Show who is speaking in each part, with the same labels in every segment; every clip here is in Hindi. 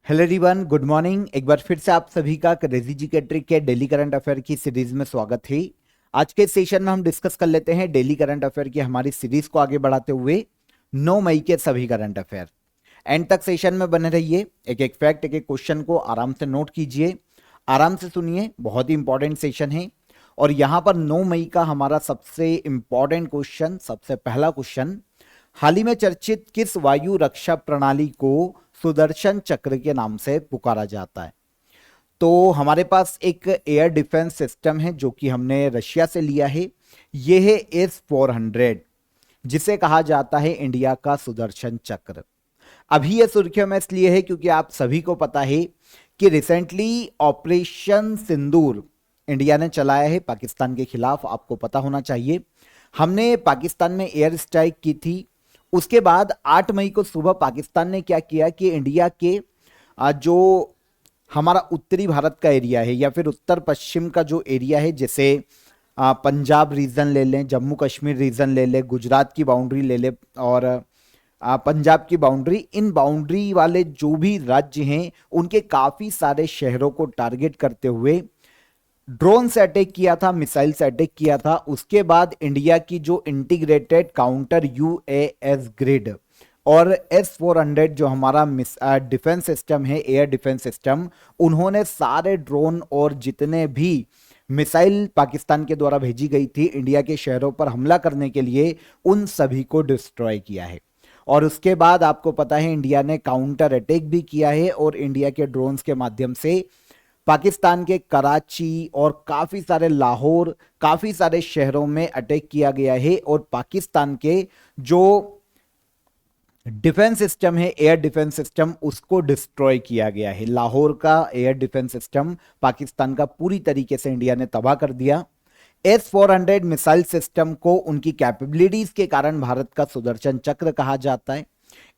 Speaker 1: Hello everyone, good morning. एक बार फिर से आप सभी का क्रेजी जी के ट्रिक के डेली करंट अफेयर की सीरीज में स्वागत है। आज के सेशन में हम डिस्कस कर लेते हैं डेली करंट अफेयर की हमारी सीरीज को आगे बढ़ाते हुए 9 मई के सभी करंट अफेयर। एंड तक सेशन में बने रहिए, एक एक फैक्ट, एक एक क्वेश्चन को आराम से नोट कीजिए, आराम से सुनिए, बहुत ही इंपॉर्टेंट सेशन है। और यहां पर 9 मई का हमारा सबसे इंपॉर्टेंट क्वेश्चन, सबसे पहला क्वेश्चन, हाल ही में चर्चित किस वायु रक्षा प्रणाली को सुदर्शन चक्र के नाम से पुकारा जाता है? तो हमारे पास एक एयर डिफेंस सिस्टम है जो कि हमने रशिया से लिया है। यह है S-400, जिसे कहा जाता है इंडिया का सुदर्शन चक्र। अभी यह सुर्खियों में इसलिए है क्योंकि आप सभी को पता है कि रिसेंटली ऑपरेशन सिंदूर इंडिया ने चलाया है पाकिस्तान के खिलाफ। आपको पता होना चाहिए, हमने पाकिस्तान में एयर स्ट्राइक की थी। उसके बाद 8 मई को सुबह पाकिस्तान ने क्या किया कि इंडिया के जो हमारा उत्तरी भारत का एरिया है या फिर उत्तर पश्चिम का जो एरिया है, जैसे पंजाब रीजन ले लें, जम्मू कश्मीर रीजन ले लें, गुजरात की बाउंड्री ले लें और पंजाब की बाउंड्री, इन बाउंड्री वाले जो भी राज्य हैं उनके काफी सारे शहरों को टारगेट करते हुए ड्रोन से अटैक किया था, मिसाइल से अटैक किया था। उसके बाद इंडिया की जो इंटीग्रेटेड काउंटर यूएस ग्रिड और S-400 जो हमारा डिफेंस सिस्टम है, एयर डिफेंस सिस्टम, उन्होंने सारे ड्रोन और जितने भी मिसाइल पाकिस्तान के द्वारा भेजी गई थी इंडिया के शहरों पर हमला करने के लिए, उन सभी को डिस्ट्रॉय किया है। और उसके बाद आपको पता है इंडिया ने काउंटर अटैक भी किया है और इंडिया के ड्रोन्स के माध्यम से पाकिस्तान के कराची और काफी सारे लाहौर, काफी सारे शहरों में अटैक किया गया है और पाकिस्तान के जो डिफेंस सिस्टम है, एयर डिफेंस सिस्टम, उसको डिस्ट्रॉय किया गया है। लाहौर का एयर डिफेंस सिस्टम पाकिस्तान का पूरी तरीके से इंडिया ने तबाह कर दिया। S-400 मिसाइल सिस्टम को उनकी कैपेबिलिटीज के कारण भारत का सुदर्शन चक्र कहा जाता है।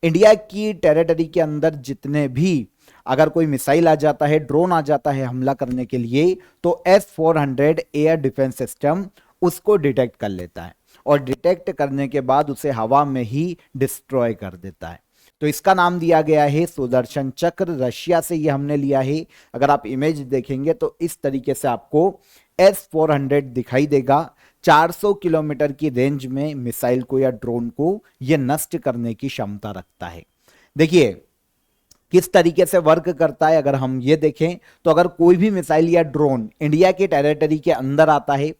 Speaker 1: इंडिया की टेरिटरी के अंदर जितने भी अगर कोई मिसाइल आ जाता है, ड्रोन आ जाता है हमला करने के लिए, तो S-400 एयर डिफेंस सिस्टम उसको डिटेक्ट कर लेता है और डिटेक्ट करने के बाद उसे हवा में ही डिस्ट्रॉय कर देता है। तो इसका नाम दिया गया है सुदर्शन चक्र। रशिया से ये हमने लिया है। अगर आप इमेज देखेंगे तो इस तरीके से आपको S-400 दिखाई देगा। 400 किलोमीटर की रेंज में मिसाइल को या ड्रोन को यह नष्ट करने की क्षमता रखता है। देखिए किस तरीके से वर्क करता है। अगर हम ये देखें तो अगर कोई भी मिसाइल या ड्रोन इंडिया के टेरिटरी के अंदर आता है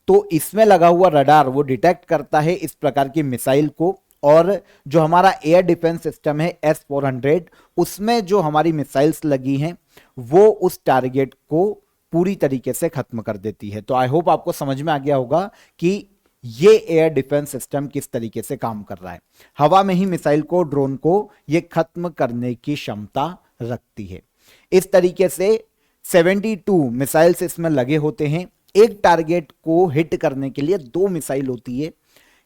Speaker 1: तो इसमें लगा हुआ रडार वो डिटेक्ट करता है इस प्रकार की मिसाइल को, और जो हमारा एयर डिफेंस सिस्टम है S-400, उसमें जो हमारी मिसाइल्स लगी हैं वो उस टारगेट को पूरी तरीके से खत्म कर देती है। तो आई होप आपको समझ में आ गया होगा कि ये एयर डिफेंस सिस्टम किस तरीके से काम कर रहा है। हवा में ही मिसाइल को, ड्रोन को ये खत्म करने की क्षमता रखती है। इस तरीके से 72 मिसाइल्स इसमें लगे होते हैं। एक टारगेट को हिट करने के लिए 2 मिसाइल होती है,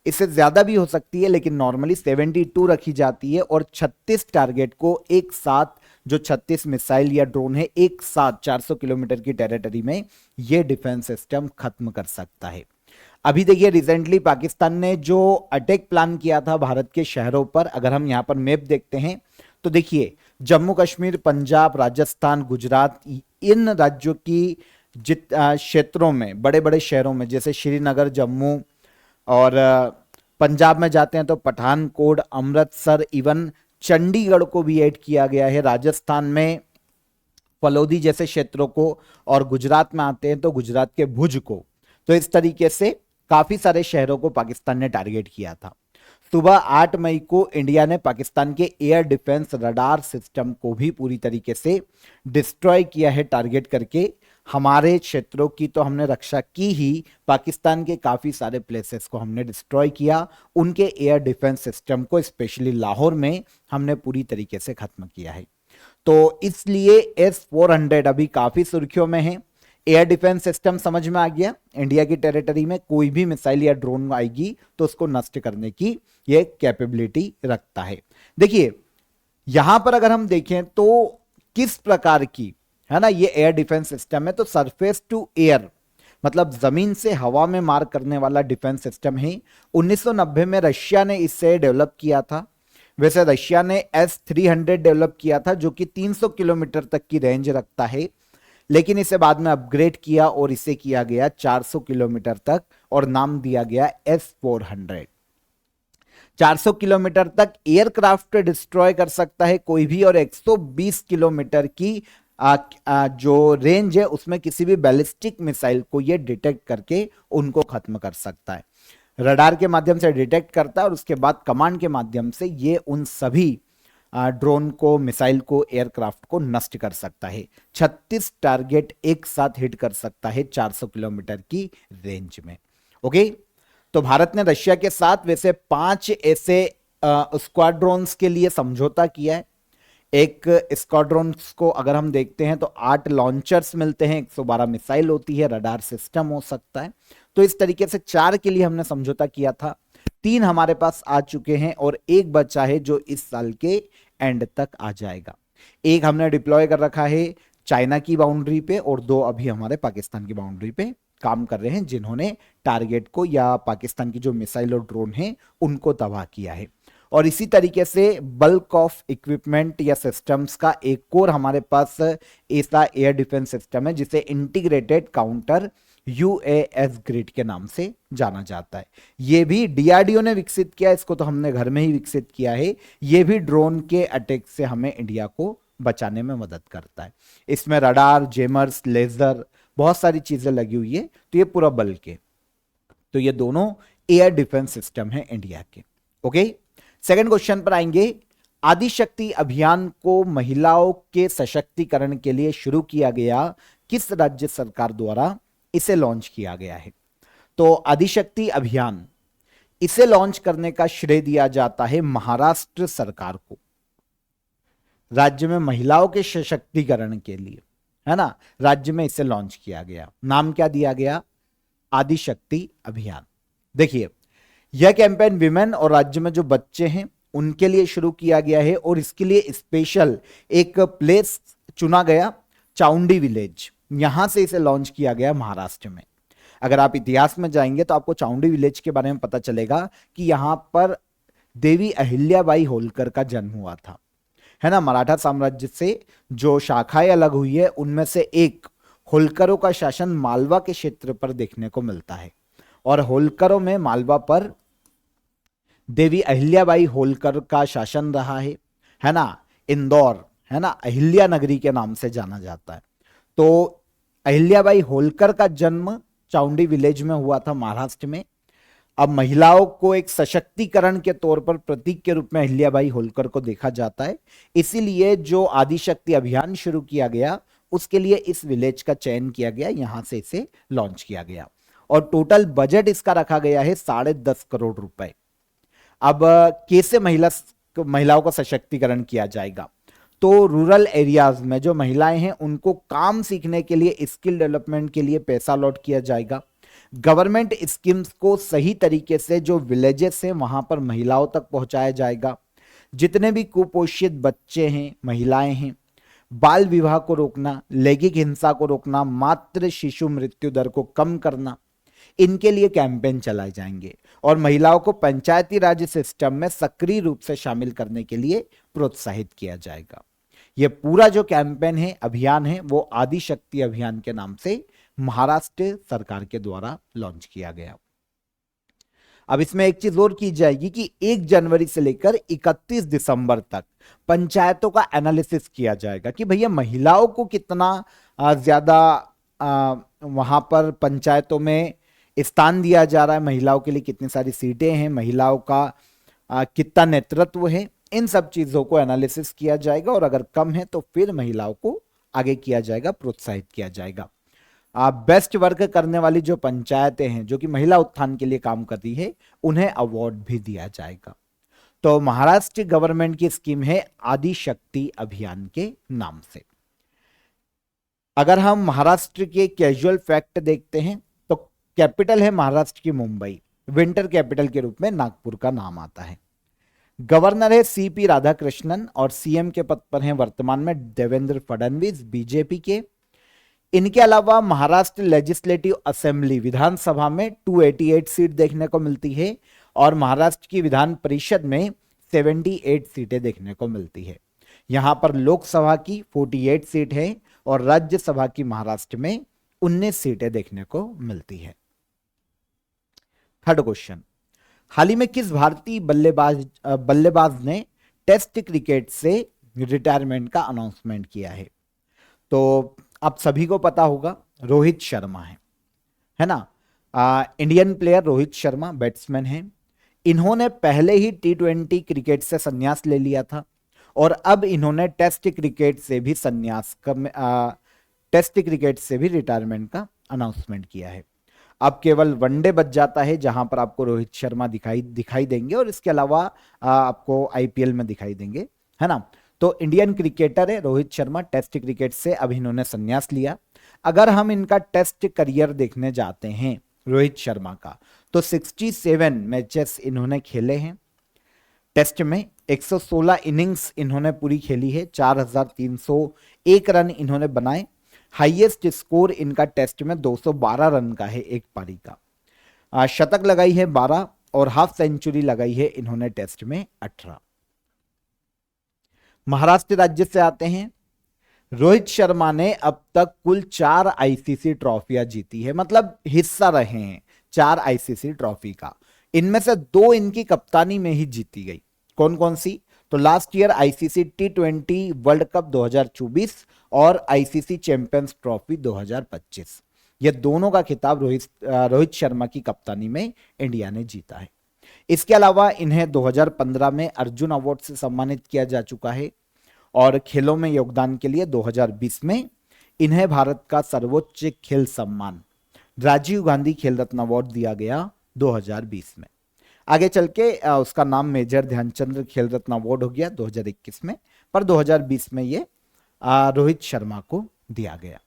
Speaker 1: इससे ज्यादा भी हो सकती है लेकिन नॉर्मली 72 रखी जाती है और 36 टारगेट को एक साथ, जो 36 मिसाइल या ड्रोन है, एक साथ 400 किलोमीटर की टेरिटरी में यह डिफेंस सिस्टम खत्म कर सकता है। अभी देखिए रिसेंटली पाकिस्तान ने जो अटैक प्लान किया था भारत के शहरों पर, अगर हम यहां पर मैप देखते हैं तो देखिए जम्मू कश्मीर, पंजाब, राजस्थान, गुजरात, इन राज्यों की क्षेत्रों में, बड़े बड़े शहरों में, जैसे श्रीनगर, जम्मू, और पंजाब में जाते हैं तो पठानकोट, अमृतसर, इवन चंडीगढ़ को भी ऐड किया गया है। राजस्थान में फलोदी जैसे क्षेत्रों को, और गुजरात में आते हैं तो गुजरात के भुज को। तो इस तरीके से काफी सारे शहरों को पाकिस्तान ने टारगेट किया था। सुबह 8 मई को इंडिया ने पाकिस्तान के एयर डिफेंस रडार सिस्टम को भी पूरी तरीके से डिस्ट्रॉय किया है टारगेट करके। हमारे क्षेत्रों की तो हमने रक्षा की ही, पाकिस्तान के काफी सारे प्लेसेस को हमने डिस्ट्रॉय किया। उनके एयर डिफेंस सिस्टम को स्पेशली लाहौर में हमने पूरी तरीके से खत्म किया है। तो इसलिए S-400 अभी काफी सुर्खियों में है। एयर डिफेंस सिस्टम समझ में आ गया, इंडिया की टेरिटरी में कोई भी मिसाइल या ड्रोन आएगी तो उसको नष्ट करने की यह कैपेबिलिटी रखता है। देखिए यहां पर अगर हम देखें तो किस प्रकार की है ना ये एयर डिफेंस सिस्टम है, तो सरफेस टू एयर, मतलब जमीन से हवा में मार करने वाला डिफेंस सिस्टम है। 1990 में रशिया ने इसे डेवलप किया था। वैसे रशिया ने S-300 डेवलप किया था जो कि 300 किलोमीटर तक की रेंज रखता है, लेकिन इसे बाद में अपग्रेड किया और इसे किया गया 400 किलोमीटर तक और नाम दिया गया S-400। 400 किलोमीटर तक एयरक्राफ्ट डिस्ट्रॉय कर सकता है कोई भी, और 120 किलोमीटर की जो रेंज है उसमें किसी भी बैलिस्टिक मिसाइल को यह डिटेक्ट करके उनको खत्म कर सकता है। रडार के माध्यम से डिटेक्ट करता है और उसके बाद कमांड के माध्यम से ये उन सभी ड्रोन को, मिसाइल को, एयरक्राफ्ट को नष्ट कर सकता है। 36 टारगेट एक साथ हिट कर सकता है 400 किलोमीटर की रेंज में। ओके, तो भारत ने रशिया के साथ वैसे 5 ऐसे स्क्वाड्रॉन्स के लिए समझौता किया है। एक स्क्वाड्रॉन्स को अगर हम देखते हैं तो 8 लॉन्चर्स मिलते हैं, 112 मिसाइल होती है, रडार सिस्टम हो सकता है। तो इस तरीके से 4 के लिए हमने समझौता किया था। 3 हमारे पास आ चुके हैं और एक बचा है जो इस साल के एंड तक आ जाएगा। एक हमने डिप्लॉय कर रखा है चाइना की बाउंड्री पे और 2 अभी हमारे पाकिस्तान की बाउंड्री पे काम कर रहे हैं, जिन्होंने टारगेट को या पाकिस्तान की जो मिसाइल और ड्रोन है उनको तबाह किया है। और इसी तरीके से बल्क ऑफ इक्विपमेंट या सिस्टम्स का एक और हमारे पास ऐसा एयर डिफेंस सिस्टम है जिसे इंटीग्रेटेड काउंटर UAS ग्रिड के नाम से जाना जाता है। यह भी DRDO ने विकसित किया, इसको तो हमने घर में ही विकसित किया है। यह भी ड्रोन के अटैक से हमें इंडिया को बचाने में मदद करता है। इसमें रडार, जेमर्स, लेजर, बहुत सारी चीजें लगी हुई है। तो ये पूरा बल्क है। तो ये दोनों एयर डिफेंस सिस्टम है इंडिया के। ओके, सेकंड क्वेश्चन पर आएंगे। आदिशक्ति अभियान को महिलाओं के सशक्तिकरण के लिए शुरू किया गया, किस राज्य सरकार द्वारा इसे लॉन्च किया गया है? तो आदिशक्ति अभियान, इसे लॉन्च करने का श्रेय दिया जाता है महाराष्ट्र सरकार को। राज्य में महिलाओं के सशक्तिकरण के लिए, है ना, राज्य में इसे लॉन्च किया गया। नाम क्या दिया गया? आदिशक्ति अभियान। देखिए, यह कैंपेन विमेन और राज्य में जो बच्चे हैं उनके लिए शुरू किया गया है और इसके लिए स्पेशल एक प्लेस चुना गया, चाउंडी विलेज। यहां से इसे लॉन्च किया गया महाराष्ट्र में। अगर आप इतिहास में जाएंगे तो आपको चाउंडी विलेज के बारे में पता चलेगा कि यहां पर देवी अहिल्याबाई होलकर का जन्म हुआ था, है ना। मराठा साम्राज्य से जो शाखाएं अलग हुई है उनमें से एक होलकरों का शासन मालवा के क्षेत्र पर देखने को मिलता है और होलकरों में मालवा पर देवी अहिल्याबाई होलकर का शासन रहा है ना। इंदौर, है ना, अहिल्या नगरी के नाम से जाना जाता है। तो अहिल्याबाई होलकर का जन्म चाउंडी विलेज में हुआ था महाराष्ट्र में। अब महिलाओं को एक सशक्तिकरण के तौर पर प्रतीक के रूप में अहिल्याबाई होलकर को देखा जाता है, इसीलिए जो आदिशक्ति अभियान शुरू किया गया उसके लिए इस विलेज का चयन किया गया, यहां से इसे लॉन्च किया गया। और टोटल बजट इसका रखा गया है 10.5 करोड़ रुपए। अब कैसे महिलाओं का सशक्तिकरण किया जाएगा? तो रूरल एरियाज में जो महिलाएं हैं उनको काम सीखने के लिए, स्किल डेवलपमेंट के लिए पैसा अलॉट किया जाएगा। गवर्नमेंट स्कीम्स को सही तरीके से जो विलेजेस हैं वहां पर महिलाओं तक पहुंचाया जाएगा। जितने भी कुपोषित बच्चे हैं, महिलाएं हैं, बाल विवाह को रोकना, लैंगिक हिंसा को रोकना, मातृ शिशु मृत्यु दर को कम करना, इनके लिए कैंपेन चलाए जाएंगे। और महिलाओं को पंचायती राज सिस्टम में सक्रिय रूप से शामिल करने के लिए प्रोत्साहित किया जाएगा। यह पूरा जो कैंपेन है, अभियान है, वो आदिशक्ति अभियान के नाम से महाराष्ट्र सरकार के द्वारा लॉन्च किया गया। अब इसमें एक चीज और की जाएगी कि 1 जनवरी से लेकर 31 दिसंबर तक पंचायतों का एनालिसिस किया जाएगा कि भैया महिलाओं को कितना ज्यादा वहां पर पंचायतों में स्थान दिया जा रहा है, महिलाओं के लिए कितनी सारी सीटें हैं, महिलाओं का कितना नेतृत्व है, इन सब चीजों को एनालिसिस किया जाएगा। और अगर कम है तो फिर महिलाओं को आगे किया जाएगा, प्रोत्साहित किया जाएगा। बेस्ट वर्क करने वाली जो पंचायतें हैं जो कि महिला उत्थान के लिए काम कर रही है, उन्हें अवार्ड भी दिया जाएगा। तो महाराष्ट्र गवर्नमेंट की स्कीम है आदिशक्ति अभियान के नाम से। अगर हम महाराष्ट्र के कैजुअल फैक्ट देखते हैं तो कैपिटल है महाराष्ट्र की मुंबई, विंटर कैपिटल के रूप में नागपुर का नाम आता है। गवर्नर है CP राधाकृष्णन और CM के पद पर हैं वर्तमान में देवेंद्र फडणवीस बीजेपी के। इनके अलावा महाराष्ट्र लेजिस्लेटिव असेंबली विधानसभा में 288 सीट देखने को मिलती है और महाराष्ट्र की विधान परिषद में 78 सीटें देखने को मिलती है। यहां पर लोकसभा की 48 सीट है और राज्यसभा की महाराष्ट्र में 19 सीटें देखने को मिलती है। थर्ड क्वेश्चन, हाल ही में किस भारतीय बल्लेबाज ने टेस्ट क्रिकेट से रिटायरमेंट का अनाउंसमेंट किया है? तो आप सभी को पता होगा, रोहित शर्मा है ना। Indian player Rohit Sharma batsman हैं। इन्होंने पहले ही T20 क्रिकेट से संन्यास ले लिया था और अब इन्होंने टेस्ट क्रिकेट से भी टेस्ट क्रिकेट से भी रिटायरमेंट का अनाउंसमेंट किया है। अब केवल वनडे बच जाता है जहां पर आपको रोहित शर्मा दिखाई देंगे और इसके अलावा आपको आईपीएल में दिखाई देंगे, है ना। तो इंडियन क्रिकेटर है रोहित शर्मा, टेस्ट क्रिकेट से अब इन्होंने संन्यास लिया। अगर हम इनका टेस्ट करियर देखने जाते हैं रोहित शर्मा का, तो 67 मैचेस इन्होंने खेले हैं टेस्ट में, 116 इनिंग्स इन्होंने पूरी खेली है, 4301 रन इन्होंने बनाए। हाईएस्ट स्कोर इनका टेस्ट में 212 रन का है एक पारी का। शतक लगाई है 12 और हाफ सेंचुरी लगाई है इन्होंने टेस्ट में 18। महाराष्ट्र राज्य से आते हैं। रोहित शर्मा ने अब तक कुल 4 आईसीसी ट्रॉफियां जीती है, मतलब हिस्सा रहे हैं 4 आईसीसी ट्रॉफी का। इनमें से 2 इनकी कप्तानी में ही जीती गई। कौन कौन सी? तो last year ICC T20 world cup 2024 और आईसीसी चैंपियंस ट्रॉफी 2025, ये दोनों का खिताब रोहित शर्मा की कप्तानी में इंडिया ने जीता है। इसके अलावा इन्हें 2015 में अर्जुन अवार्ड से सम्मानित किया जा चुका है और खेलों में योगदान के लिए 2020 में इन्हें भारत का सर्वोच्च खेल सम्मान राजीव गांधी खेल रत्न अवार्ड दिया गया 2020 में। आगे चल के उसका नाम मेजर ध्यानचंद खेल रत्न अवार्ड हो गया 2021 में, पर 2020 में ये रोहित शर्मा को दिया गया।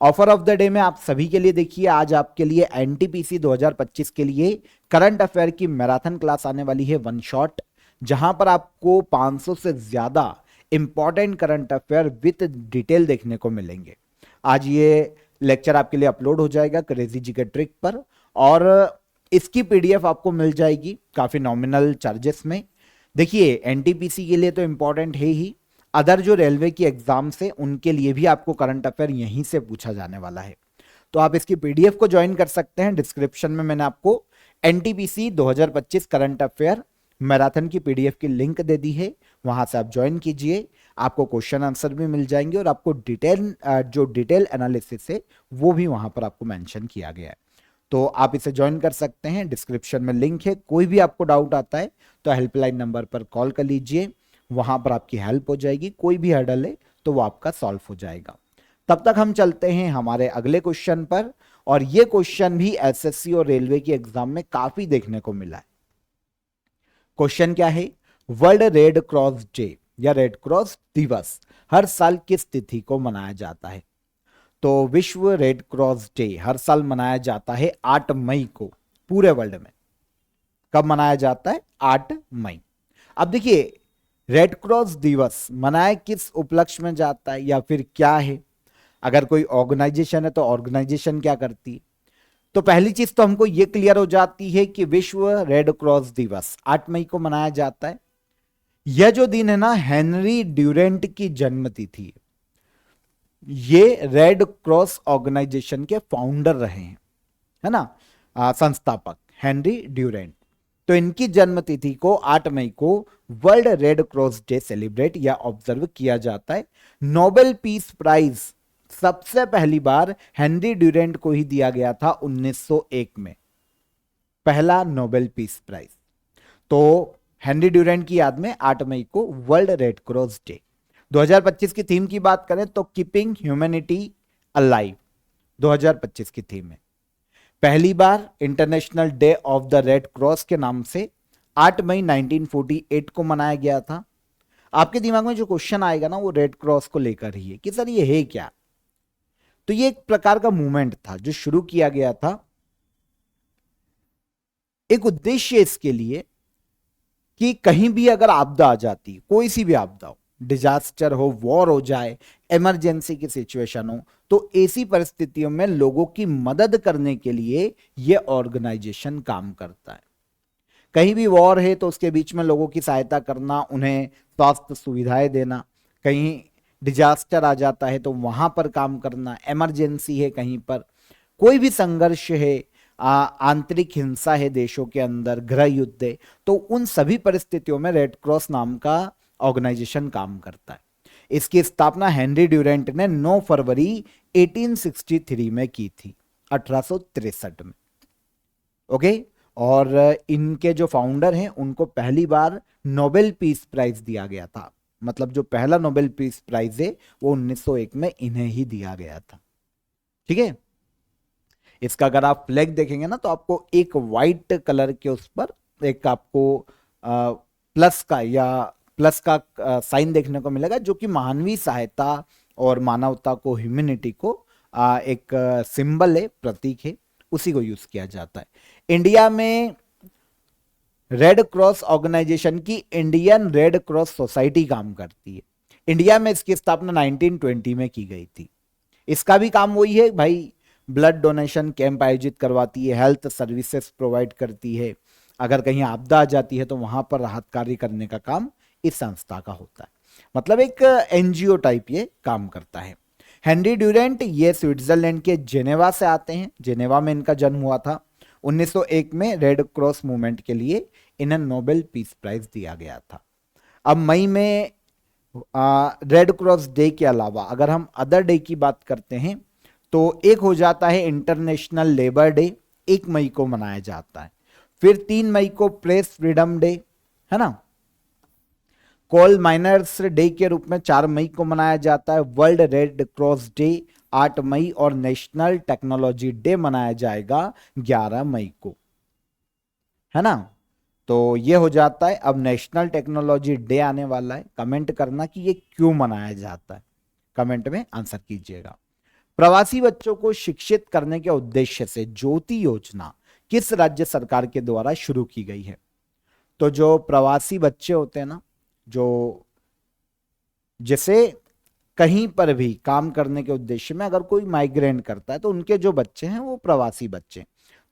Speaker 1: ऑफर ऑफ द डे में आप सभी के लिए देखिए, आज आपके लिए एनटीपीसी 2025 के लिए करंट अफेयर की मैराथन क्लास आने वाली है, वन शॉट, जहां पर आपको 500 से ज्यादा important current affair with detail देखने को मिलेंगे। आज ये लेक्चर आपके लिए अपलोड हो जाएगा क्रेजी जी के ट्रिक पर और इसकी पीडीएफ आपको मिल जाएगी काफी नॉमिनल चार्जेस में। देखिए एनटीपीसी के लिए तो इंपॉर्टेंट है ही, अदर जो रेलवे की एग्जाम्स है उनके लिए भी आपको करंट अफेयर यहीं से पूछा जाने वाला है। तो आप इसकी पीडीएफ को ज्वाइन कर सकते हैं। डिस्क्रिप्शन में मैंने आपको एनटीपीसी 2025 करंट अफेयर मैराथन की पीडीएफ की लिंक दे दी है, वहां से आप ज्वाइन कीजिए। आपको क्वेश्चन आंसर भी मिल जाएंगे और आपको डिटेल एनालिसिस है वो भी वहां पर आपको मेंशन किया गया है। तो आप इसे ज्वाइन कर सकते हैं, डिस्क्रिप्शन में लिंक है। कोई भी आपको डाउट आता है तो हेल्पलाइन नंबर पर कॉल कर लीजिए, वहां पर आपकी हेल्प हो जाएगी। कोई भी हर्डल है तो वो आपका सॉल्व हो जाएगा। तब तक हम चलते हैं हमारे अगले क्वेश्चन पर, और ये क्वेश्चन भी एसएससी और रेलवे की एग्जाम में काफी देखने को मिला है। क्वेश्चन क्या है? वर्ल्ड रेड क्रॉस डे या रेड क्रॉस दिवस हर साल किस तिथि को मनाया जाता है? तो विश्व रेड क्रॉस डे हर साल मनाया जाता है 8 मई को पूरे वर्ल्ड में। कब मनाया जाता है? 8 मई। अब देखिए रेड क्रॉस दिवस मनाया किस उपलक्ष्य में जाता है या फिर क्या है? अगर कोई ऑर्गेनाइजेशन है तो ऑर्गेनाइजेशन क्या करती है? तो पहली चीज तो हमको यह क्लियर हो जाती है कि विश्व रेड क्रॉस दिवस 8 मई को मनाया जाता है। यह जो दिन है ना, हेनरी ड्यूरेंट की जन्म तिथि है। ये रेड क्रॉस ऑर्गेनाइजेशन के फाउंडर रहे हैं, है ना, संस्थापक हेनरी ड्यूरेंट। तो इनकी जन्म तिथि को 8 मई को world red cross day celebrate या ऑब्जर्व किया जाता है। नोबेल पीस प्राइज सबसे पहली बार हेनरी ड्यूरेंट को ही दिया गया था 1901 में, पहला नोबेल पीस प्राइज। तो हेनरी ड्यूरेंट की याद में 8 मई को वर्ल्ड रेड क्रॉस डे। 2025 की थीम की बात करें तो कीपिंग ह्यूमैनिटी अलाइव 2025 की थीम है। पहली बार international day of the Red Cross के नाम से 8 मई 1948 को मनाया गया था। आपके दिमाग में जो क्वेश्चन आएगा ना वो रेड क्रॉस को लेकर ही है कि सर ये है क्या? तो ये एक प्रकार का मूवमेंट था जो शुरू किया गया था एक उद्देश्य इसके लिए कि कहीं भी अगर आपदा आ जाती, कोई सी भी आपदा हो, डिजास्टर हो, वॉर हो जाए, इमरजेंसी की सिचुएशन हो, तो ऐसी परिस्थितियों में लोगों की मदद करने के लिए यह ऑर्गेनाइजेशन काम करता है। कहीं भी वॉर है तो उसके बीच में लोगों की सहायता करना, उन्हें स्वास्थ्य सुविधाएं देना, कहीं डिजास्टर आ जाता है तो वहां पर काम करना, इमरजेंसी है कहीं पर, कोई भी संघर्ष है, आंतरिक हिंसा है देशों के अंदर, गृह युद्ध है, तो उन सभी परिस्थितियों में रेड क्रॉस नाम का ऑर्गेनाइजेशन काम करता है। इसकी स्थापना हेनरी ड्यूरेंट ने 9 फरवरी 1863 में की थी, 1863 में। ओके, और इनके जो फाउंडर हैं उनको पहली बार नोबेल पीस प्राइज दिया गया था। मतलब जो पहला नोबेल पीस प्राइज है वो 1901 में इन्हें ही दिया गया था। ठीक है, इसका अगर आप फ्लैग देखेंगे ना तो आपको एक वाइट कलर के उस पर एक आपको प्लस का या प्लस का साइन देखने को मिलेगा, जो कि मानवीय सहायता और मानवता को, ह्यूमैनिटी को एक सिंबल है, प्रतीक है, उसी को यूज किया जाता है। इंडिया में रेड क्रॉस ऑर्गेनाइजेशन की इंडियन रेड क्रॉस सोसाइटी काम करती है। इंडिया में इसकी स्थापना 1920 में की गई थी। इसका भी काम वही है भाई, ब्लड डोनेशन कैंप आयोजित करवाती है, हेल्थ सर्विसेज प्रोवाइड करती है, अगर कहीं आपदा आ जाती है तो वहां पर राहत कार्य करने का काम इस संस्था का होता है। मतलब एक एनजीओ टाइप ये काम करता है। हेनरी ड्यूरेंट ये स्विट्जरलैंड के जेनेवा से आते हैं, जेनेवा में इनका जन्म हुआ था। 1901 में रेड क्रॉस मूवमेंट के लिए इन्हें नोबेल पीस प्राइज दिया गया था। अब मई में रेड क्रॉस डे के अलावा अगर हम अदर डे की बात करते हैं तो एक हो जाता है इंटरनेशनल लेबर डे, 1 मई को मनाया जाता है। फिर 3 मई को प्रेस फ्रीडम डे, है ना। कोल माइनर्स डे के रूप में 4 मई को मनाया जाता है। वर्ल्ड रेड क्रॉस डे 8 मई और नेशनल टेक्नोलॉजी डे मनाया जाएगा 11 मई को, है ना। तो ये हो जाता है। अब नेशनल टेक्नोलॉजी डे आने वाला है, कमेंट करना कि ये क्यों मनाया जाता है, कमेंट में आंसर कीजिएगा। प्रवासी बच्चों को शिक्षित करने के उद्देश्य से ज्योति योजना किस राज्य सरकार के द्वारा शुरू की गई है? तो जो प्रवासी बच्चे होते हैं ना, जो जैसे कहीं पर भी काम करने के उद्देश्य में अगर कोई माइग्रेंट करता है तो उनके जो बच्चे हैं वो प्रवासी बच्चे,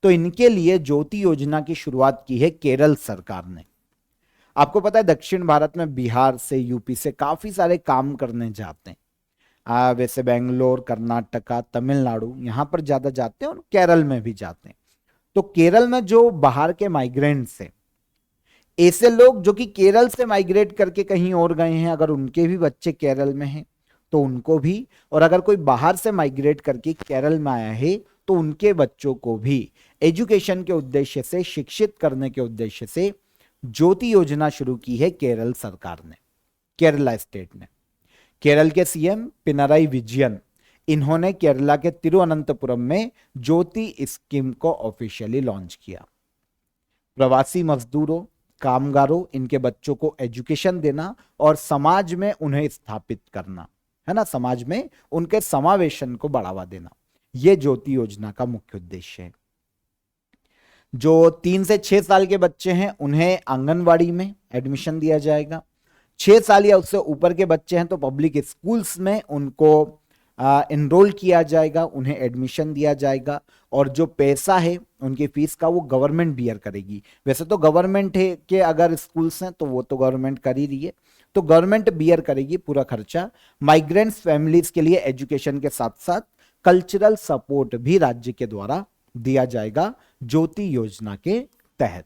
Speaker 1: तो इनके लिए ज्योति योजना की शुरुआत की है केरल सरकार ने। आपको पता है दक्षिण भारत में बिहार से, यूपी से काफी सारे काम करने जाते हैं। वैसे बेंगलोर, कर्नाटका, तमिलनाडु यहाँ पर ज्यादा जाते हैं और केरल में भी जाते हैं। तो केरल में जो बाहर के माइग्रेंट्स हैं, ऐसे लोग जो कि केरल से माइग्रेट करके कहीं और गए हैं, अगर उनके भी बच्चे केरल में हैं तो उनको भी, और अगर कोई बाहर से माइग्रेट करके केरल में आया है तो उनके बच्चों को भी एजुकेशन के उद्देश्य से, शिक्षित करने के उद्देश्य से ज्योति योजना शुरू की है केरल सरकार ने, केरला स्टेट ने। केरल के सीएम पिनराई विजयन, इन्होंने केरला के तिरुवनंतपुरम में ज्योति स्कीम को ऑफिशियली लॉन्च किया। प्रवासी मजदूरों, कामगारों, इनके बच्चों को एजुकेशन देना और समाज में उन्हें स्थापित करना, है ना, समाज में उनके समावेशन को बढ़ावा देना, यह ज्योति योजना का मुख्य उद्देश्य है। जो 3 से 6 साल के बच्चे हैं उन्हें आंगनवाड़ी में एडमिशन दिया जाएगा। 6 साल या उससे ऊपर के बच्चे हैं तो पब्लिक स्कूल्स में उनको इनरोल किया जाएगा, उन्हें एडमिशन दिया जाएगा, और जो पैसा है उनकी फीस का वो गवर्नमेंट बियर करेगी। वैसे तो गवर्नमेंट है कि अगर स्कूल्स हैं तो वो तो गवर्नमेंट कर ही रही है, तो गवर्नमेंट बियर करेगी पूरा खर्चा। माइग्रेंट्स फैमिलीज के लिए एजुकेशन के साथ साथ कल्चरल सपोर्ट भी राज्य के द्वारा दिया जाएगा ज्योति योजना के तहत।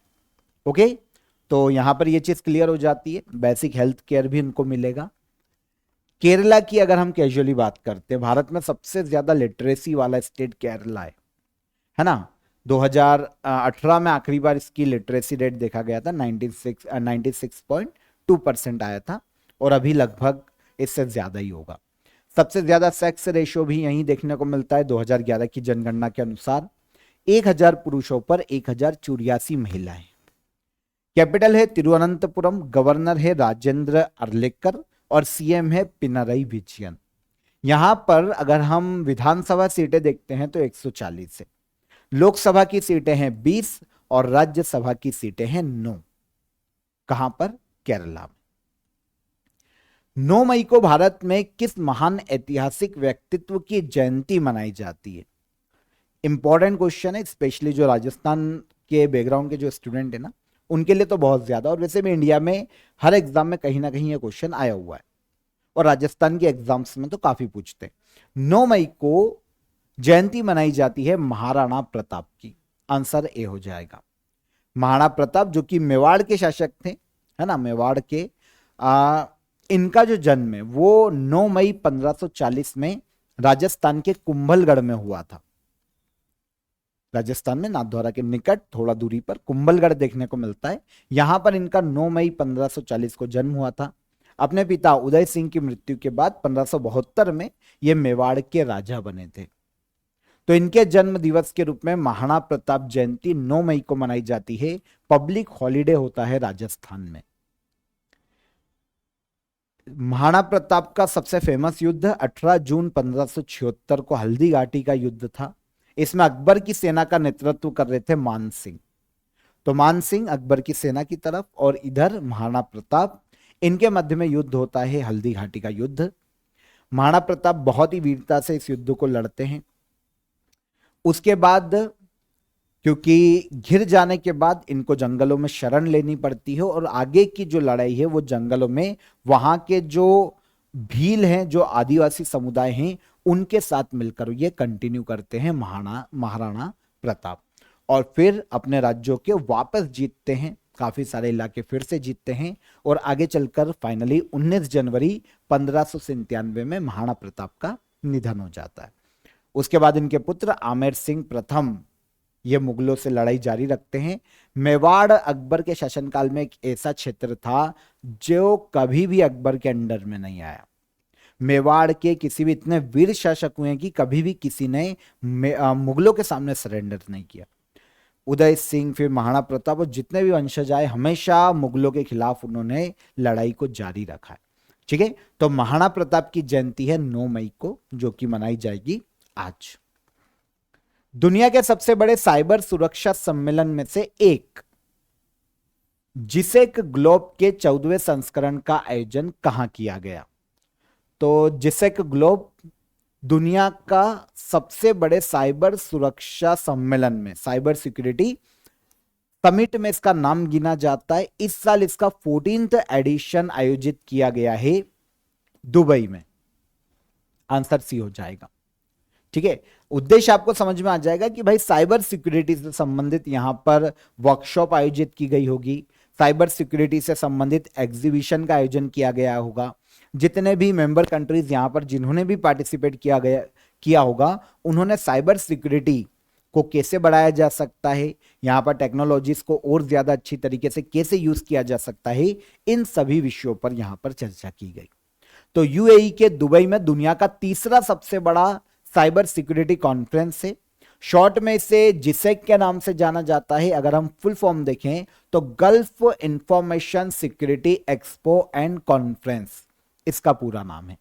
Speaker 1: ओके, तो यहां पर यह चीज क्लियर हो जाती है, बेसिक हेल्थ केयर भी इनको मिलेगा। केरला की अगर हम कैजुअली बात करते हैं, भारत में सबसे ज्यादा लिटरेसी वाला स्टेट केरला है ना। 2018 में आखिरी बार इसकी लिटरेसी रेट देखा गया था, 96.2% आया था, और अभी लगभग इससे ज्यादा ही होगा। सबसे ज्यादा सेक्स रेशियो भी यहीं देखने को मिलता है। 2011 की जनगणना के अनुसार 1000 पुरुषों पर 1084 महिलाएं। कैपिटल है तिरुवनंतपुरम, गवर्नर है राजेंद्र अर्लेकर और सीएम है पिनराई विजयन। यहां पर अगर हम विधानसभा सीटें देखते हैं तो 140 है, लोकसभा की सीटें हैं 20 और राज्यसभा की सीटें हैं 9। कहां पर? केरला में। 9 मई को भारत में किस महान ऐतिहासिक व्यक्तित्व की जयंती मनाई जाती है? इंपॉर्टेंट क्वेश्चन है, स्पेशली जो राजस्थान के बैकग्राउंड के जो स्टूडेंट है ना उनके लिए तो बहुत ज्यादा। और वैसे भी इंडिया में हर एग्जाम में कहीं ना कहीं ये क्वेश्चन आया हुआ है, और राजस्थान के एग्जाम्स में तो काफी पूछते हैं। 9 मई को जयंती मनाई जाती है महाराणा प्रताप की। आंसर ए हो जाएगा। महाराणा प्रताप जो कि मेवाड़ के शासक थे, है ना, मेवाड़ के। इनका जो जन्म है वो 9 मई 1540 में राजस्थान के कुंभलगढ़ में हुआ था। राजस्थान में नाथद्वारा के निकट थोड़ा दूरी पर कुंभलगढ़ देखने को मिलता है। यहां पर इनका 9 मई 1540 को जन्म हुआ था। अपने पिता उदय सिंह की मृत्यु के बाद 1572 में ये मेवाड़ के राजा बने थे। तो इनके जन्म दिवस के रूप में महाराणा प्रताप जयंती 9 मई को मनाई जाती है। पब्लिक हॉलिडे होता है राजस्थान में। महाराणा प्रताप का सबसे फेमस युद्ध 18 जून 1576 को हल्दी घाटी का युद्ध था। इसमें अकबर की सेना का नेतृत्व कर रहे थे मान सिंह। तो मान सिंह अकबर की सेना की तरफ और इधर महाराणा प्रताप, इनके मध्य में युद्ध होता है हल्दी घाटी का युद्ध। महाराणा प्रताप बहुत ही वीरता से इस युद्ध को लड़ते हैं। उसके बाद क्योंकि घिर जाने के बाद इनको जंगलों में शरण लेनी पड़ती है, और आगे की जो लड़ाई है वो जंगलों में वहां के जो भील हैं, जो आदिवासी समुदाय हैं, उनके साथ मिलकर ये कंटिन्यू करते हैं महाराणा प्रताप। और फिर अपने राज्यों के वापस जीतते हैं, काफी सारे इलाके फिर से जीतते हैं, और आगे चलकर फाइनली 19 जनवरी 1597 में महाराणा प्रताप का निधन हो जाता है। उसके बाद इनके पुत्र आमेर सिंह प्रथम ये मुगलों से लड़ाई जारी रखते हैं। मेवाड़ अकबर के शासनकाल में एक ऐसा क्षेत्र था जो कभी भी अकबर के अंडर में नहीं आया। मेवाड़ के किसी भी इतने वीर शासक हुए हैं कि कभी भी किसी ने मुगलों के सामने सरेंडर नहीं किया। उदय सिंह, फिर महाराणा प्रताप और जितने भी वंशज आए, हमेशा मुगलों के खिलाफ उन्होंने लड़ाई को जारी रखा है। ठीक है, तो महाराणा प्रताप की जयंती है 9 मई को, जो कि मनाई जाएगी आज। दुनिया के सबसे बड़े साइबर सुरक्षा सम्मेलन में से एक जिसेक ग्लोब के 14वें संस्करण का आयोजन कहां किया गया? तो जिसेक ग्लोब दुनिया का सबसे बड़े साइबर सुरक्षा सम्मेलन में, साइबर सिक्योरिटी समिट में इसका नाम गिना जाता है। इस साल इसका 14th एडिशन आयोजित किया गया है दुबई में। आंसर सी हो जाएगा। ठीक है, उद्देश्य आपको समझ में आ जाएगा कि भाई साइबर सिक्योरिटी से संबंधित यहां पर वर्कशॉप आयोजित की गई होगी, साइबर सिक्योरिटी से संबंधित एग्जीबिशन का आयोजन किया गया होगा। जितने भी मेंबर कंट्रीज यहां पर जिन्होंने भी पार्टिसिपेट किया होगा, उन्होंने साइबर सिक्योरिटी को कैसे बढ़ाया जा सकता है, यहां पर टेक्नोलॉजीज को और ज्यादा अच्छी तरीके से कैसे यूज किया जा सकता है, इन सभी विषयों पर यहां पर चर्चा की गई। तो यूएई के दुबई में दुनिया का तीसरा सबसे बड़ा साइबर सिक्योरिटी कॉन्फ्रेंस है। शॉर्ट में इसे जिसेक के नाम से जाना जाता है। अगर हम फुल फॉर्म देखें तो gulf information security expo and conference इसका पूरा नाम है।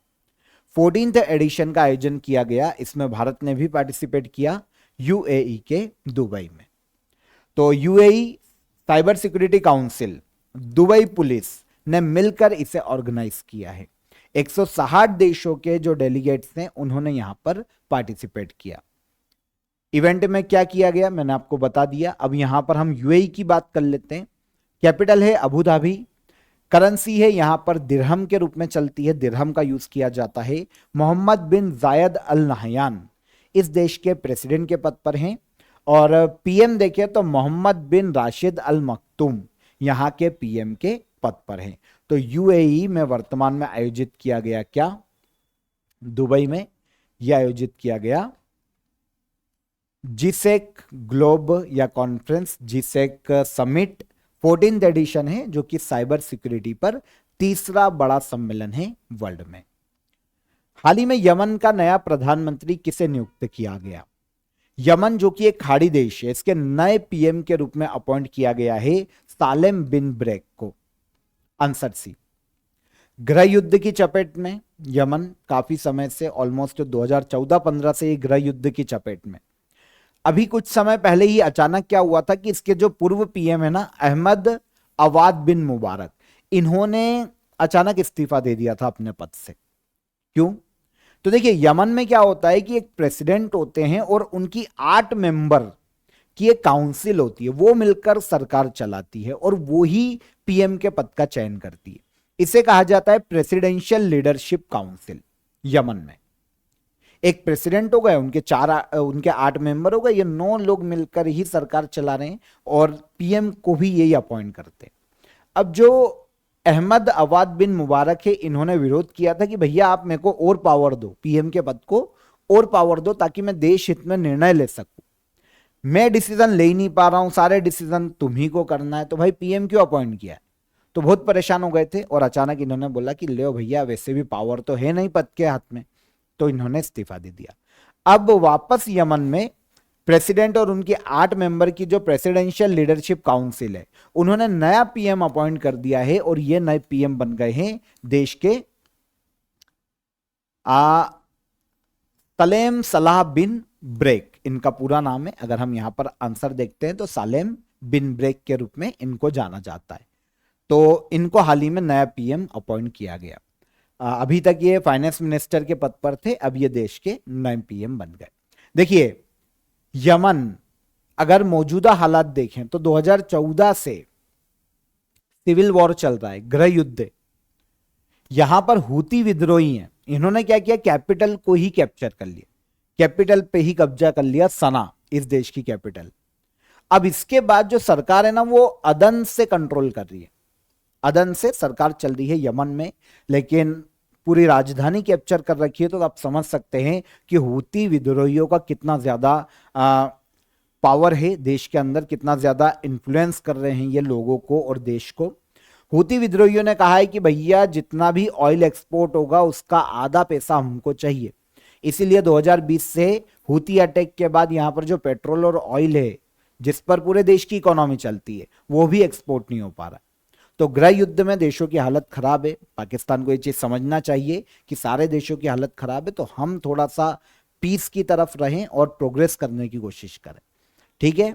Speaker 1: 14th एडिशन का आयोजन किया गया। इसमें भारत ने भी पार्टिसिपेट किया, यूएई के दुबई में। तो UAE cyber security council, Dubai police ने मिलकर इसे ऑर्गेनाइज किया है। 160 देशों के जो डेलीगेट्स हैं उन्होंने यहां पर पार्टिसिपेट किया। इवेंट में क्या किया गया मैंने आपको बता दिया। अब यहां पर हम यूएई की बात कर लेते हैं। कैपिटल है अबू धाबी। करेंसी है यहां पर दिरहम के रूप में चलती है, दिरहम का यूज किया जाता है। मोहम्मद बिन जायद अल नहयान इस देश के प्रेसिडेंट के पद पर हैं। और पीएम देखें तो मोहम्मद बिन राशिद अल मक्तूम यहां के पीएम के पद पर हैं। तो यूएई में वर्तमान में आयोजित किया गया क्या? दुबई में यह आयोजित किया गया जिसेक ग्लोब या कॉन्फ्रेंस, जिसेक समिट 14th एडिशन है, जो कि साइबर सिक्योरिटी पर तीसरा बड़ा सम्मेलन है वर्ल्ड में। हाल ही में यमन का नया प्रधानमंत्री किसे नियुक्त किया गया? यमन जो कि एक खाड़ी देश है, इसके नए पीएम के रूप में अपॉइंट किया गया है सालेम बिन ब्रेक को। Answer C. गृह युद्ध की चपेट में यमन काफी समय से, ऑलमोस्ट 2014-15 से ये गृह युद्ध की चपेट में। अभी कुछ समय पहले ही अचानक क्या हुआ था कि इसके जो पूर्व पीएम है ना, अहमद अवाद बिन मुबारक, इन्होंने अचानक इस्तीफा दे दिया था अपने पद से। क्यों? तो देखिए यमन में क्या होता है कि एक प्रेसिडेंट होते हैं और उनकी 8 मेंबर कि एक काउंसिल होती है, वो मिलकर सरकार चलाती है और वो ही पीएम के पद का चयन करती है। इसे कहा जाता है प्रेसिडेंशियल लीडरशिप काउंसिल। यमन में एक प्रेसिडेंट हो गए, उनके 8 मेंबर हो गए, ये 9 लोग मिलकर ही सरकार चला रहे हैं और पीएम को भी यही अपॉइंट करते हैं। अब जो अहमद अवाद बिन मुबारक है, इन्होंने विरोध किया था कि भैया आप मेरे को और पावर दो, पीएम के पद को और पावर दो ताकि मैं देश हित में निर्णय ले सकूं। मैं डिसीजन ले ही नहीं पा रहा हूं, सारे डिसीजन तुम ही को करना है, तो भाई पीएम क्यों अपॉइंट किया है। तो बहुत परेशान हो गए थे और अचानक इन्होंने बोला कि ले भैया वैसे भी पावर तो है नहीं पद के हाथ में, तो इन्होंने इस्तीफा दे दिया। अब वापस यमन में प्रेसिडेंट और उनके 8 मेंबर की जो प्रेसिडेंशियल लीडरशिप काउंसिल है, उन्होंने नया पीएम अपॉइंट कर दिया है और ये नए पीएम बन गए हैं देश के सलेम सलाह बिन ब्रेक, इनका पूरा नाम है। अगर हम यहां पर आंसर देखते हैं तो सालेम बिन ब्रेक के रूप में इनको जाना जाता है। तो इनको हाल ही में नया पीएम अपॉइंट किया गया। अभी तक ये फाइनेंस मिनिस्टर के पद पर थे, अब ये देश के नए पीएम बन गए। देखिए यमन अगर मौजूदा हालात देखें तो 2014 से सिविल वॉर चल रहा है, गृह युद्ध। यहां पर हूती विद्रोही हैं, इन्होंने क्या किया, कैपिटल को ही कैप्चर कर लिया, कैपिटल पे ही कब्जा कर लिया, सना इस देश की कैपिटल। अब इसके बाद जो सरकार है ना, वो अदन से कंट्रोल कर रही है, अदन से सरकार चल रही है यमन में, लेकिन पूरी राजधानी कैप्चर कर रखी है। तो आप समझ सकते हैं कि हूती विद्रोहियों का कितना ज्यादा पावर है देश के अंदर, कितना ज्यादा इन्फ्लुएंस कर रहे हैं ये लोगों को और देश को। हूती विद्रोहियों ने कहा है कि भैया जितना भी ऑयल एक्सपोर्ट होगा उसका आधा पैसा हमको चाहिए। इसीलिए 2020 से हूती अटैक के बाद यहां पर जो पेट्रोल और ऑयल है जिस पर पूरे देश की इकोनॉमी चलती है, वो भी एक्सपोर्ट नहीं हो पा रहा। तो गृह युद्ध में देशों की हालत खराब है। पाकिस्तान को ये चीज समझना चाहिए कि सारे देशों की हालत खराब है, तो हम थोड़ा सा पीस की तरफ रहें और प्रोग्रेस करने की कोशिश करें, ठीक है।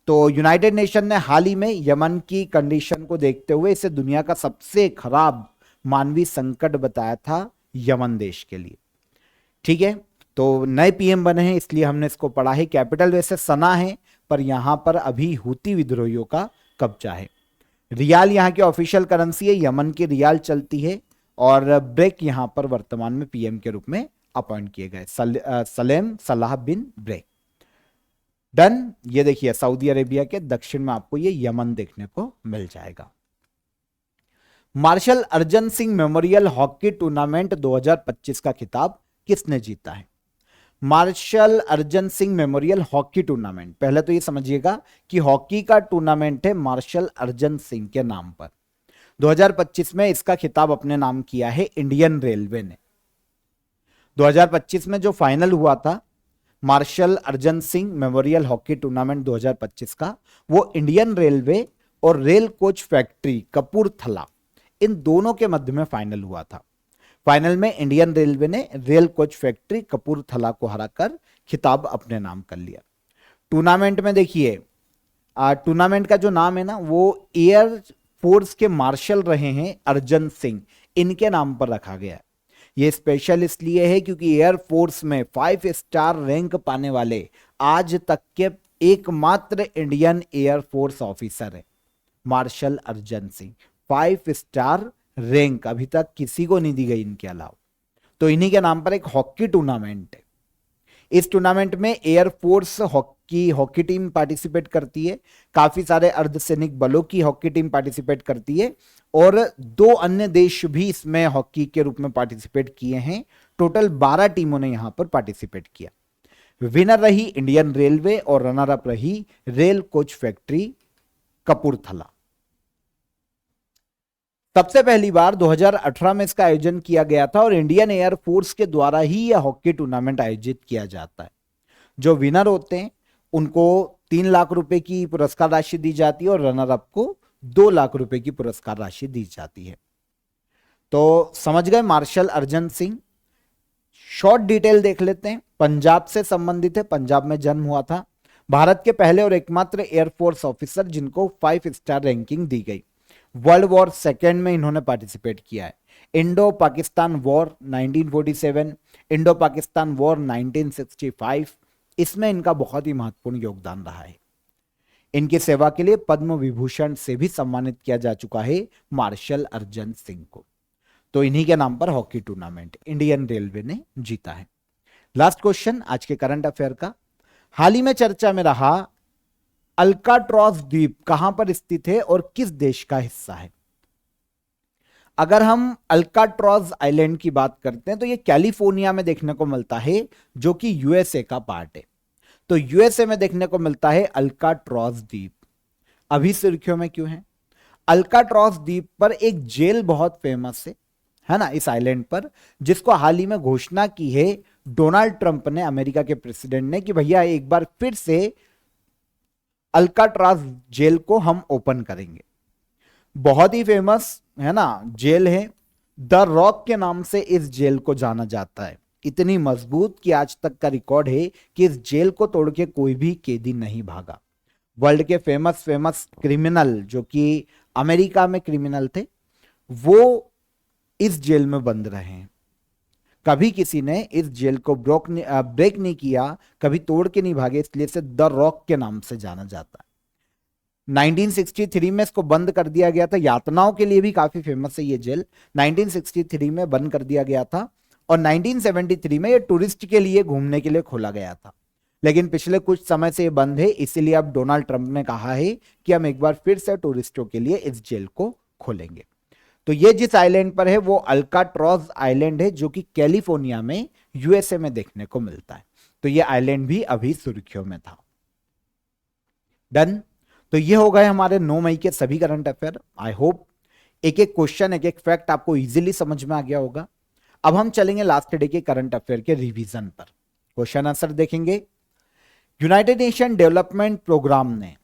Speaker 1: तो यूनाइटेड नेशन ने हाल ही में यमन की कंडीशन को देखते हुए इसे दुनिया का सबसे खराब मानवीय संकट बताया था यमन देश के लिए, ठीक है। तो नए पीएम बने हैं इसलिए हमने इसको पढ़ा है। कैपिटल वैसे सना है, पर यहां पर अभी हूती विद्रोहियों का कब्जा है। रियाल यहाँ की ऑफिशियल करेंसी है, यमन की रियाल चलती है और ब्रेक यहां पर वर्तमान में पीएम के रूप में अपॉइंट किए गए, सलेम सलाह बिन ब्रेक। डन। ये देखिए सऊदी अरेबिया के दक्षिण में आपको ये यमन देखने को मिल जाएगा। Martial Arjan Singh memorial hockey tournament 2025 का खिताब किसने जीता है। Martial Arjan Singh memorial hockey tournament, पहले तो ये समझिएगा कि हॉकी का टूर्नामेंट है मार्शल अर्जन सिंह के नाम पर। 2025 में इसका खिताब अपने नाम किया है इंडियन रेलवे ने। 2025 में जो फाइनल हुआ था martial Arjan Singh memorial hockey tournament 2025 का, वो इंडियन रेलवे और रेल कोच फैक्ट्री कपूरथला, इन दोनों के मध्य में फाइनल हुआ था। फाइनल में इंडियन रेलवे ने रेल कोच फैक्ट्री कपूरथला को हराकर खिताब अपने नाम कर लिया। टूर्नामेंट में देखिए, टूर्नामेंट का जो नाम है ना, वो एयर फोर्स के मार्शल रहे हैं अर्जन सिंह, इनके नाम पर रखा गया है। ये स्पेशल इसलिए है क्योंकि एयर फोर्स में 5 स्टार रैंक पाने वाले आज तक के एकमात्र इंडियन एयर फोर्स ऑफिसर है martial Arjan Singh. 5 star rank अभी तक किसी को नहीं दी गई इनके अलावा। तो इन्हीं के नाम पर एक हॉकी टूर्नामेंट है। इस टूर्नामेंट में एयरफोर्स हॉकी टीम पार्टिसिपेट करती है, काफी सारे अर्धसैनिक बलों की हॉकी टीम पार्टिसिपेट करती है और 2 अन्य देश भी इसमें हॉकी के रूप में पार्टिसिपेट किए हैं। टोटल 12 टीमों ने यहां पर पार्टिसिपेट किया। विनर रही इंडियन रेलवे और रनर अप रही रेल कोच फैक्ट्री कपूरथला। सबसे पहली बार 2018 में इसका आयोजन किया गया था और इंडियन एयर फोर्स के द्वारा ही यह हॉकी टूर्नामेंट आयोजित किया जाता है। जो विनर होते हैं उनको 3 लाख रुपए की पुरस्कार राशि दी जाती है और रनर अप को 2 लाख रुपए की पुरस्कार राशि दी जाती है। तो समझ गए martial Arjan Singh. Short detail देख लेते हैं। पंजाब से संबंधित है, पंजाब में जन्म हुआ था। भारत के पहले और एकमात्र एयरफोर्स ऑफिसर जिनको 5 स्टार रैंकिंग दी गई। वर्ल्ड वॉर सेकेंड में इन्होंने पार्टिसिपेट किया है। Indo Pakistan war 1947, Indo Pakistan war 1965, इसमें इनका बहुत ही महत्वपूर्ण योगदान रहा है। इनकी सेवा के लिए पद्म विभूषण से भी सम्मानित किया जा चुका है मार्शल अर्जन सिंह को। तो इन्हीं के नाम पर हॉकी टूर्नामेंट इंडियन रेलवे ने जीता है। लास्ट क्वेश्चन आज के करंट अफेयर का, हाल ही में चर्चा में रहा अल्काट्रॉस द्वीप कहां पर स्थित है और किस देश का हिस्सा है? अगर हम अल्काट्रॉस आइलैंड की बात करते हैं तो ये कैलिफोर्निया में देखने को मिलता है, जो कि यूएसए का पार्ट है। तो यूएसए में देखने को मिलता है अल्काट्रॉस द्वीप। अभी सुर्खियों में क्यों है? अल्काट्रॉस द्वीप पर एक जेल बहुत फेमस है ना, इस आइलैंड पर, जिसको हाल ही में घोषणा की है डोनाल्ड ट्रंप ने, अमेरिका के प्रेसिडेंट ने, कि भैया एक बार फिर से अल्काट्राज जेल को हम ओपन करेंगे। बहुत ही फेमस है ना जेल है, द रॉक के नाम से इस जेल को जाना जाता है। इतनी मजबूत कि आज तक का रिकॉर्ड है कि इस जेल को तोड़ के कोई भी कैदी नहीं भागा। वर्ल्ड के फेमस क्रिमिनल जो कि अमेरिका में क्रिमिनल थे, वो इस जेल में बंद रहे हैं। कभी किसी ने इस जेल को ब्रेक नहीं किया, कभी तोड़ के नहीं भागे, इसलिए इसे द रॉक के नाम से जाना जाता है। 1963 में इसको बंद कर दिया गया था, यातनाओं के लिए भी काफी फेमस है ये जेल। 1963 में बंद कर दिया गया था और 1973 में ये टूरिस्ट के लिए घूमने के लिए खोला गया था, लेकिन पिछले कुछ समय से ये बंद है। इसीलिए अब डोनाल्ड ट्रंप ने कहा है कि हम एक बार फिर से टूरिस्टों के लिए इस जेल को खोलेंगे। तो ये जिस आइलैंड पर है वो अल्काट्रॉस आइलैंड है, जो कि कैलिफोर्निया में यूएसए में देखने को मिलता है। तो ये आइलैंड भी अभी सुर्खियों में था। डन। तो ये हो गए हमारे 9 मई के सभी करंट अफेयर। आई होप एक एक क्वेश्चन, एक एक फैक्ट आपको इजीली समझ में आ गया होगा। अब हम चलेंगे लास्ट डे के करंट अफेयर के रिवीजन पर। क्वेश्चन आंसर देखेंगे। यूनाइटेड नेशन डेवलपमेंट प्रोग्राम ने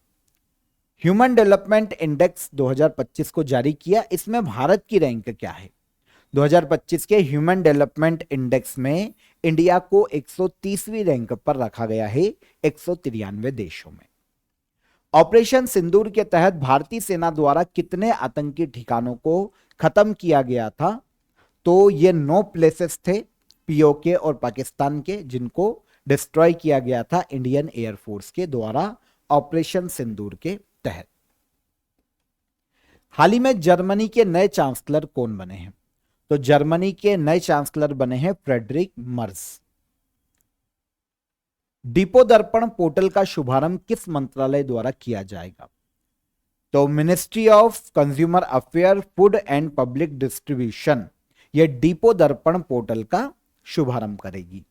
Speaker 1: ह्यूमन डेवलपमेंट इंडेक्स 2025 को जारी किया। इसमें भारत की रैंक क्या है? 2025 के ह्यूमन डेवलपमेंट इंडेक्स में इंडिया को 130वीं रैंक पर रखा गया है 193 देशों में। ऑपरेशन सिंदूर के तहत भारतीय सेना द्वारा कितने आतंकी ठिकानों को खत्म किया गया था? तो ये 9 प्लेसेस थे पीओके और पाकिस्तान के, जिनको डिस्ट्रॉय किया गया था इंडियन एयरफोर्स के द्वारा ऑपरेशन सिंदूर के तहत। हाल ही में जर्मनी के नए चांसलर कौन बने हैं? तो जर्मनी के नए चांसलर बने हैं फ्रेडरिक मर्ज। डिपो दर्पण पोर्टल का शुभारंभ किस मंत्रालय द्वारा किया जाएगा? तो ministry of consumer affair, food and public distribution यह डिपो दर्पण पोर्टल का शुभारंभ करेगी।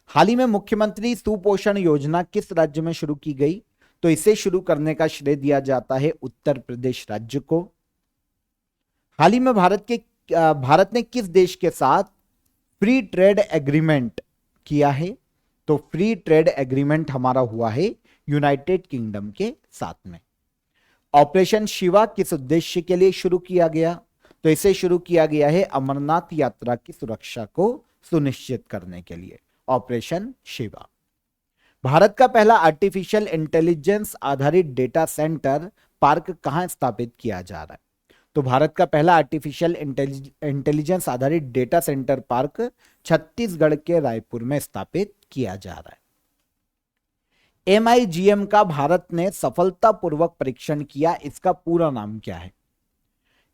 Speaker 1: हाल ही में मुख्यमंत्री सुपोषण योजना किस राज्य में शुरू की गई? तो इसे शुरू करने का श्रेय दिया जाता है उत्तर प्रदेश राज्य को। हाल ही में भारत ने किस देश के साथ फ्री ट्रेड एग्रीमेंट किया है? तो फ्री ट्रेड एग्रीमेंट हमारा हुआ है यूनाइटेड किंगडम के साथ में। ऑपरेशन शिवा किस उद्देश्य के लिए शुरू किया गया? तो इसे शुरू किया गया है अमरनाथ यात्रा की सुरक्षा को सुनिश्चित करने के लिए, ऑपरेशन शिवा। भारत का पहला आर्टिफिशियल इंटेलिजेंस आधारित डेटा सेंटर पार्क कहां स्थापित किया जा रहा है? तो भारत का पहला आर्टिफिशियल इंटेलिजेंस आधारित डेटा सेंटर पार्क छत्तीसगढ़ के रायपुर में स्थापित किया जा रहा है। MIGM का भारत ने सफलतापूर्वक परीक्षण किया, इसका पूरा नाम क्या है?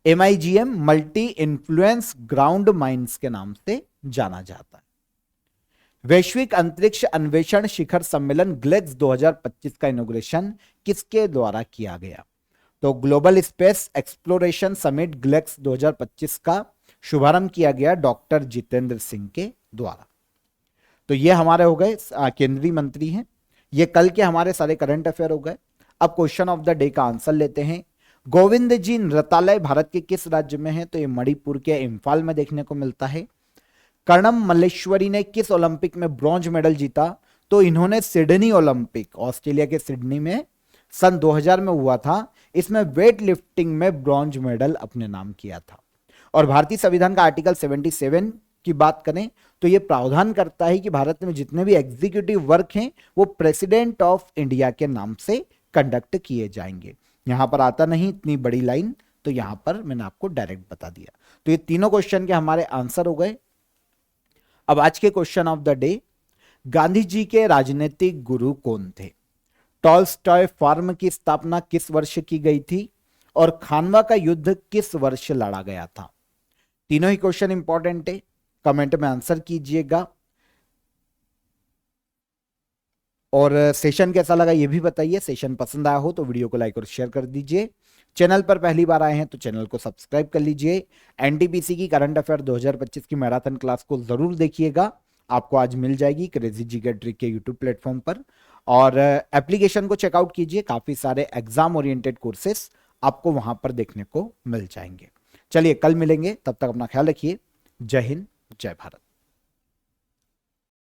Speaker 1: MIGM multi influence ground mines के नाम से जाना जाता है। वैश्विक अंतरिक्ष अन्वेषण शिखर सम्मेलन ग्लेक्स 2025 का इनॉग्रेशन किसके द्वारा किया गया? तो ग्लोबल स्पेस एक्सप्लोरेशन समिट ग्लेक्स 2025 का शुभारंभ किया गया डॉक्टर जितेंद्र सिंह के द्वारा। तो ये हमारे हो गए केंद्रीय मंत्री हैं। ये कल के हमारे सारे करंट अफेयर हो गए। अब क्वेश्चन ऑफ द डे का आंसर लेते हैं। गोविंद जी नृत्यालय भारत के किस राज्य में है? तो ये मणिपुर के इम्फाल में देखने को मिलता है। कर्णम मल्लेश्वरी ने किस ओलंपिक में ब्रॉन्ज मेडल जीता? तो इन्होंने सिडनी ओलंपिक, ऑस्ट्रेलिया के सिडनी में सन 2000 में हुआ था, इसमें वेट लिफ्टिंग में ब्रॉन्ज मेडल अपने नाम किया था। और भारतीय संविधान का आर्टिकल 77 की बात करें तो यह प्रावधान करता है कि भारत में जितने भी एग्जीक्यूटिव वर्क हैं वो प्रेसिडेंट ऑफ इंडिया के नाम से कंडक्ट किए जाएंगे। यहां पर आता नहीं इतनी बड़ी लाइन, तो यहां पर मैंने आपको डायरेक्ट बता दिया। तो ये तीनों क्वेश्चन के हमारे आंसर हो गए। अब आज के question of the day, Gandhi ji के राजनीतिक गुरु कौन थे? टॉल्स्टॉय फार्म की स्थापना किस वर्ष की गई थी? और खानवा का युद्ध किस वर्ष लड़ा गया था? तीनों ही क्वेश्चन इंपॉर्टेंट है, कमेंट में आंसर कीजिएगा। और सेशन कैसा लगा ये भी बताइए। सेशन पसंद आया हो तो वीडियो को लाइक और शेयर कर दीजिए। चैनल पर पहली बार आए हैं तो चैनल को सब्सक्राइब कर लीजिए। एनटीपीसी की करंट अफेयर 2025 की मैराथन क्लास को जरूर देखिएगा, आपको आज मिल जाएगी क्रेजी जीके ट्रिक के यूट्यूब प्लेटफॉर्म पर। और एप्लीकेशन को चेकआउट कीजिए, काफी सारे एग्जाम ओरिएंटेड कोर्सेस आपको वहां पर देखने को मिल जाएंगे। चलिए कल मिलेंगे, तब तक अपना ख्याल रखिए। जय हिंद, जय भारत।